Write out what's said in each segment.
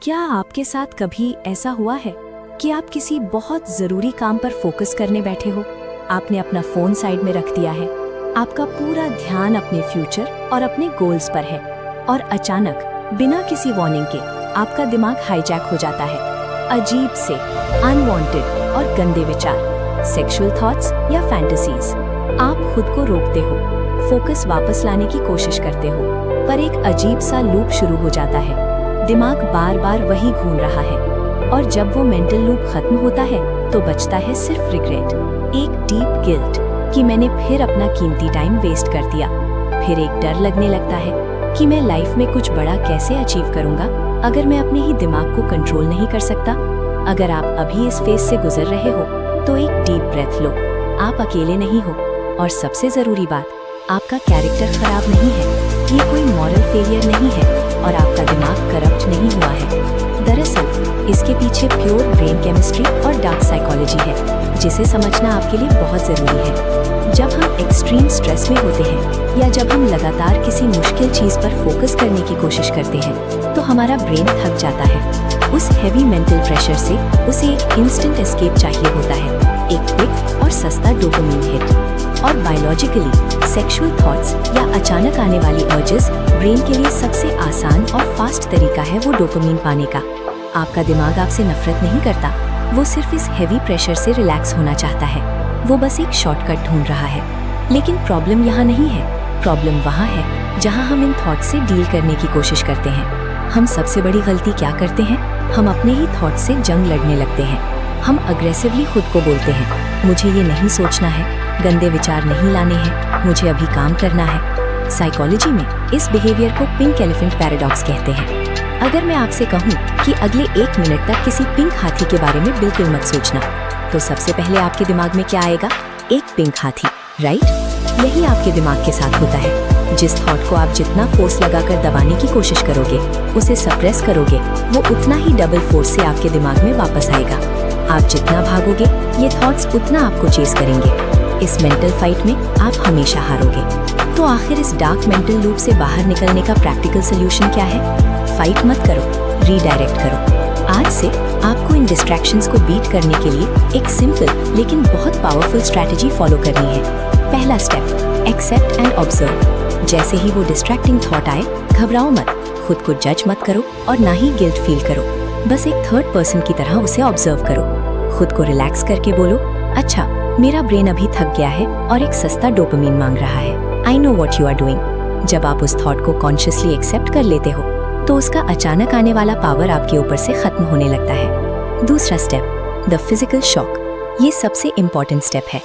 क्या आपके साथ कभी ऐसा हुआ है कि आप किसी बहुत ज़रूरी काम पर फोकस करने बैठे हो? आपने अपना फ़ोन साइड में रख दिया है, आपका पूरा ध्यान अपने फ्यूचर और अपने गोल्स पर है, और अचानक बिना किसी वार्निंग के आपका दिमाग हाईजैक हो जाता है। अजीब से अनवांटेड और गंदे विचार, सेक्सुअल थॉट्स या फैंटेसीज। आप खुद को रोकते हो, फोकस वापस लाने की कोशिश करते हो, पर एक अजीब सा लूप शुरू हो जाता है। दिमाग बार बार वही घूम रहा है, और जब वो मेंटल लूप खत्म होता है तो बचता है सिर्फ रिग्रेट, एक डीप गिल्ट कि मैंने फिर अपना कीमती टाइम वेस्ट कर दिया। फिर एक डर लगने लगता है कि मैं लाइफ में कुछ बड़ा कैसे अचीव करूंगा अगर मैं अपने ही दिमाग को कंट्रोल नहीं कर सकता। अगर आप अभी इस फेज से गुजर रहे हो तो एक डीप ब्रेथ लो, आप अकेले नहीं हो, और सबसे जरूरी बात, आपका कैरेक्टर खराब नहीं है, ये कोई मॉरल फेलियर नहीं है, और आपका दिमाग करप्ट नहीं हुआ है। दरअसल इसके पीछे प्योर ब्रेन केमिस्ट्री और डार्क साइकोलॉजी है, जिसे समझना आपके लिए बहुत ज़रूरी है। जब हम एक्सट्रीम स्ट्रेस में होते हैं या जब हम लगातार किसी मुश्किल चीज़ पर फोकस करने की कोशिश करते हैं तो हमारा ब्रेन थक जाता है। उस हैवी मेंटल प्रेशर से उसे एक इंस्टेंट एस्केप चाहिए होता है, एक क्विक और सस्ता डोपामिन हिट। और बायोलॉजिकली सेक्सुअल थॉट्स या अचानक आने वाली अर्जेस ब्रेन के लिए सबसे आसान और फास्ट तरीका है वो डोपामिन पाने का। आपका दिमाग आपसे नफरत नहीं करता, वो सिर्फ इस हैवी प्रेशर से रिलैक्स होना चाहता है। वो बस एक शॉर्टकट ढूंढ रहा है। लेकिन प्रॉब्लम यहाँ नहीं है, प्रॉब्लम वहाँ है जहाँ हम इन थॉट्स से डील करने की कोशिश करते हैं। हम सबसे बड़ी गलती क्या करते हैं? हम अपने ही थॉट्स से जंग लड़ने लगते हैं। हम अग्रेसिवली खुद को बोलते हैं, मुझे ये नहीं सोचना है, गंदे विचार नहीं लाने हैं, मुझे अभी काम करना है। साइकोलॉजी में इस बिहेवियर को पिंक एलिफेंट पैराडॉक्स कहते हैं। अगर मैं आपसे कहूँ कि अगले 1 मिनट तक किसी पिंक हाथी के बारे में बिल्कुल मत सोचना, तो सबसे पहले आपके दिमाग में क्या आएगा? एक पिंक हाथी, राइट? यही आपके दिमाग के साथ होता है। जिस थॉट को आप जितना फोर्स लगाकर दबाने की कोशिश करोगे, उसे सप्रेस करोगे, वो उतना ही डबल फोर्स से आपके दिमाग में वापस आएगा। आप जितना भागोगे, ये थॉट्स उतना आपको चेस करेंगे। इस मेंटल फाइट में आप हमेशा हारोगे। तो आखिर इस डार्क मेंटल लूप से बाहर निकलने का प्रैक्टिकल सोल्यूशन क्या है? फाइट मत करो, रीडायरेक्ट करो। आज से आपको इन डिस्ट्रैक्शंस को बीट करने के लिए एक सिंपल लेकिन बहुत पावरफुल स्ट्रैटेजी फॉलो करनी है। पहला स्टेप, एक्सेप्ट एंड ऑब्जर्व। जैसे ही वो डिस्ट्रैक्टिंग थॉट आए, घबराओ मत, खुद को जज मत करो और ना ही गिल्ट फील करो। बस एक थर्ड पर्सन की तरह उसे ऑब्जर्व करो। खुद को रिलैक्स करके बोलो, अच्छा, मेरा ब्रेन अभी थक गया है और एक सस्ता डोपामिन मांग रहा है। I know what you are doing. जब आप उस थॉट को कॉन्शियसली एक्सेप्ट कर लेते हो तो उसका अचानक आने वाला पावर आपके ऊपर से खत्म होने लगता है। दूसरा स्टेप, द फिजिकल शॉक। ये सबसे इम्पोर्टेंट स्टेप है।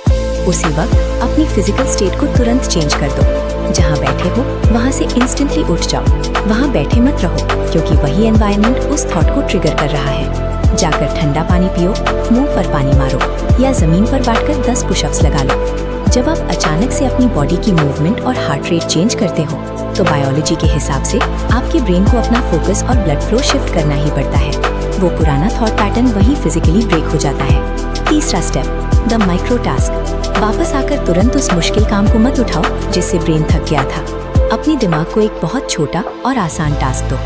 उसी वक्त अपनी फिजिकल स्टेट को तुरंत चेंज कर दो। जहाँ बैठे हो वहाँ से इंस्टेंटली उठ जाओ। वहाँ बैठे मत रहो, क्योंकि वही एनवायरनमेंट उस थॉट को ट्रिगर कर रहा है। जाकर ठंडा पानी पियो, मुंह पर पानी मारो, या जमीन पर बैठकर 10 पुशअप्स लगा लो। जब आप अचानक से अपनी बॉडी की मूवमेंट और हार्ट रेट चेंज करते हो तो बायोलॉजी के हिसाब से आपके ब्रेन को अपना फोकस और ब्लड फ्लो शिफ्ट करना ही पड़ता है। वो पुराना थॉट पैटर्न वही फिजिकली ब्रेक हो जाता है। तीसरा स्टेप, द माइक्रो टास्क। वापस आकर तुरंत उस मुश्किल काम को मत उठाओ जिससे ब्रेन थक गया था। अपने दिमाग को एक बहुत छोटा और आसान टास्क दो,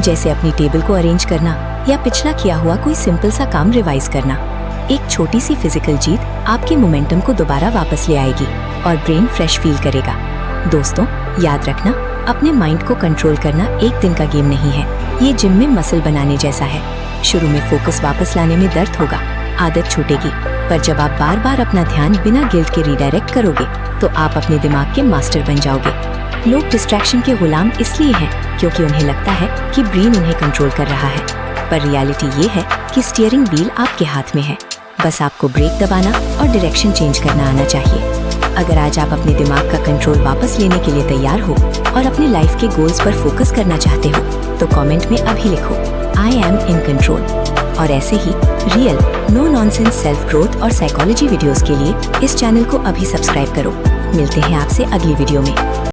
जैसे अपनी टेबल को अरेंज करना या पिछला किया हुआ कोई सिंपल सा काम रिवाइज करना। एक छोटी सी फिजिकल जीत आपके मोमेंटम को दोबारा वापस ले आएगी और ब्रेन फ्रेश फील करेगा। दोस्तों, याद रखना, अपने माइंड को कंट्रोल करना एक दिन का गेम नहीं है, ये जिम में मसल बनाने जैसा है। शुरू में फोकस वापस लाने में दर्द होगा, आदत छूटेगी, पर जब आप बार बार अपना ध्यान बिना गिल्ट के रीडायरेक्ट करोगे तो आप अपने दिमाग के मास्टर बन जाओगे। लोग डिस्ट्रैक्शन के गुलाम इसलिए हैं क्योंकि उन्हें लगता है कि ब्रेन उन्हें कंट्रोल कर रहा है, पर रियलिटी ये है कि स्टीयरिंग व्हील आपके हाथ में है। बस आपको ब्रेक दबाना और डायरेक्शन चेंज करना आना चाहिए। अगर आज आप अपने दिमाग का कंट्रोल वापस लेने के लिए तैयार हो और अपनी लाइफ के गोल्स पर फोकस करना चाहते हो तो कमेंट में अभी लिखो, आई एम इन कंट्रोल। और ऐसे ही real, no nonsense self growth और साइकोलॉजी वीडियोस के लिए इस चैनल को अभी सब्सक्राइब करो। मिलते हैं आपसे अगली वीडियो में।